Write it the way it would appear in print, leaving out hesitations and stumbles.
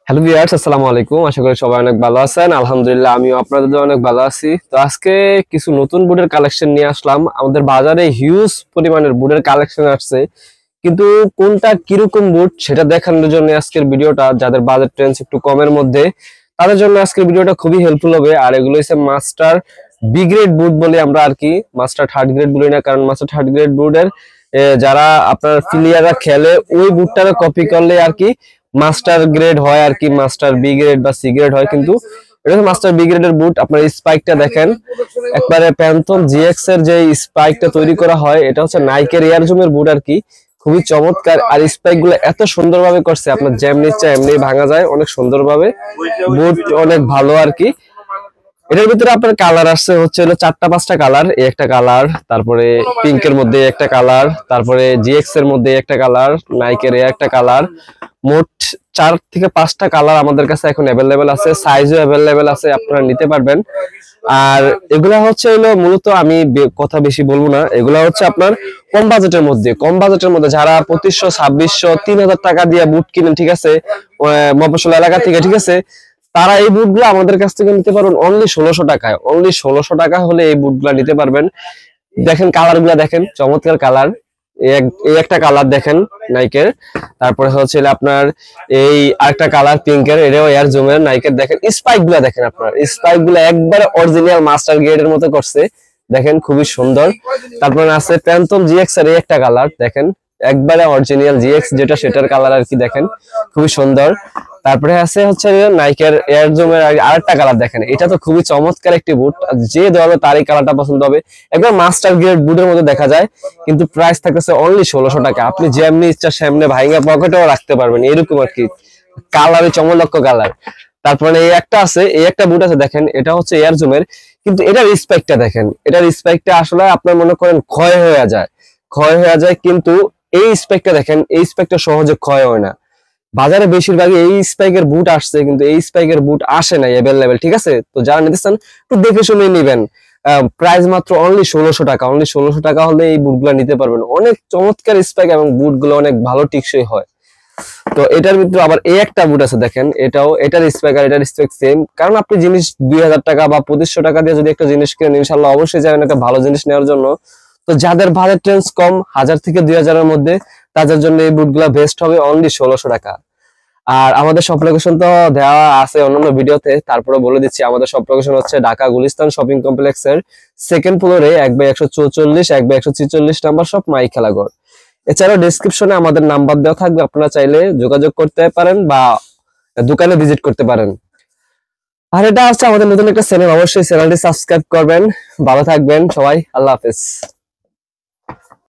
Hello viewers, আসসালামু আলাইকুম। আশা করি সবাই অনেক ভালো আছেন। আলহামদুলিল্লাহ আমিও আপনাদের জন্য অনেক ভালো আছি। তো আজকে কিছু নতুন বুটের কালেকশন নিয়ে আসলাম। আমাদের বাজারে হিউজ পরিমাণের বুটের কালেকশন আসছে, কিন্তু কোনটা কিরকম বুট সেটা দেখানোর জন্য আজকের ভিডিওটা। যাদের বাজেট রেঞ্জ একটু কমের মধ্যে, তাদের জন্য আজকের ভিডিওটা খুবই হেল্পফুল হবে। আর এগুলো হচ্ছে মাস্টার বি গ্রেড বুট বলি আমরা আর কি, মাস্টার থার্ড গ্রেড বলি না, কারণ মাস্টার থার্ড গ্রেড বুটের যারা আপনার প্লেয়াররা খেলে ওই বুটটারে কপি করলে আর কি মাস্টার গ্রেড হয় আর কি, মাস্টার বি গ্রেড বা সি গ্রেড হয়। কিন্তু এটা মাস্টার বি গ্রেডের বুট। আপনার স্পাইকটা দেখেন, একবারে প্যান্থন জিএক্স এর যে স্পাইকটা তৈরি করা হয়, এটা হচ্ছে নাইকের এয়ারজুমের বুট আর কি, খুবই চমৎকার। আর স্পাইক গুলো এত সুন্দরভাবে করছে, আপনার যেমনি ইচ্ছা এমনি ভাঙা যায় অনেক সুন্দরভাবে। বুট অনেক ভালো আর কি। এটার ভিতরে আপনার কালার আসছে হচ্ছে হলো 4-5টা কালার। এই একটা কালার, তারপরে পিঙ্কের মধ্যে একটা কালার, তারপরে জিএক্স এর মধ্যে একটা কালার, নাইকের একটা কালার। মোট 4-5টা কালার আমাদের কাছে এখন অ্যাভেলেবেল আছে, সাইজও অ্যাভেলেবেল আছে, আপনারা নিতে পারবেন। আর এগুলা হচ্ছে হলো মূলত আমি কথা বেশি বলবো না, এগুলা হচ্ছে আপনার কম বাজেটের মধ্যে, যারা 2500, 2600, 3000 টাকা দিয়ে বুট কিনেন, ঠিক আছে, মফস্বল এলাকা থেকে, ঠিক আছে, তারা এই বুটগুলো আমাদের কাছ থেকে নিতে পারবেন অনলি 1600 টাকায়। অনলি 1600 টাকা হলে এই বুটগুলা নিতে পারবেন। দেখেন কালার গুলা, দেখেন চমৎকার কালার। এই একটা কালার দেখেন নাইকের, তারপরে হচ্ছে আপনার এই আরেকটা কালার পিঙ্কের, এটাও এয়ার জুমের নাইকের। দেখেন স্পাইক গুলা, দেখেন আপনার স্পাইক গুলা একবারে অরিজিনাল মাস্টার গ্রেডের মতো করছে, দেখেন খুবই সুন্দর। তারপরে আছে প্যান্থম জিএক্স এর এই একটা কালার, দেখেন একবারে অরিজিনাল জিএক্স যেটা সেটার কালার আর কি, দেখেন খুবই সুন্দর। তারপরে আছে হচ্ছে নাইকের এয়ার জুমের আরেকটা কালার, দেখেন এটা তো খুবই চমৎকার একটি বুট, যে ধরবে তারই কালারটা পছন্দ হবে। একবার মাস্টার গ্রেড বুটের মধ্যে দেখা যায়, কিন্তু প্রাইস থাকতেছে অনলি 1600 টাকা। আপনি যেমনি ইচ্ছা সেমনি ভাইঙ্গা পকেটেও রাখতে পারবেন, এরকম আর কি কালারে চমলক্ষ কালার। তারপরে এই একটা আছে, এই একটা বুট আছে, দেখেন এটা হচ্ছে এয়ার জুমের, কিন্তু এটার স্পাইকটা দেখেন, এটার স্পাইকটা আসলে আপনার মনে করেন ক্ষয় হয়ে যায়, কিন্তু এই স্পাইকটা দেখেন, এই স্পাইকটা সহজে ক্ষয় হয় না। বাজারে বেশিরভাগই এই স্পাইকের বুট আসছে, কিন্তু এই স্পাইকের বুট আসে না অ্যাভেলেবেল, ঠিক আছে। তো যারা নিতে চান একটু দেখে শুনে নিবেন। প্রাইস মাত্র অনলি 1600 টাকা। অনলি 1600 টাকা হলে এই বুটগুলো নিতে পারবেন। অনেক চমৎকার স্পাইক এবং বুটগুলো অনেক ভালো টিকসই হয়। তো এটার ভিতরে আবার এই একটা বুট আছে, দেখেন এটার স্পাইক আর এটার স্পাইক সেম। কারণ আপনি জিনিস 2000 টাকা বা 2500 টাকা দিয়ে যদি একটা জিনিস কিনেন, ইনশাল্লাহ অবশ্যই যাবেন একটা ভালো জিনিস নেওয়ার জন্য। তো যাদের বাজেট রেঞ্জ কম, 1000 থেকে 2000 এর মধ্যে, তাদের জন্য এই বুটগুলো বেস্ট হবে অনলি 1600 টাকা। আর আমাদের সব লোকেশন তো দেওয়া আছে অন্যান্য ভিডিওতে, তারপরে বলে দিচ্ছি। আমাদের সব লোকেশন হচ্ছে ঢাকা গুলিস্তান শপিং কমপ্লেক্সের সেকেন্ড ফ্লোরে 1/144, 1/146 নাম্বার শপ মাই খেলাঘর। এছাড়াও ডেসক্রিপশনে আমাদের নাম্বার দেওয়া থাকবে, আপনারা চাইলে যোগাযোগ করতে পারেন বা দোকানে ভিজিট করতে পারেন। আর এটা হচ্ছে আমাদের নতুন একটা চ্যানেল, অবশ্যই চ্যানেলটি সাবস্ক্রাইব করবেন। ভালো থাকবেন সবাই, আল্লাহ হাফেজ।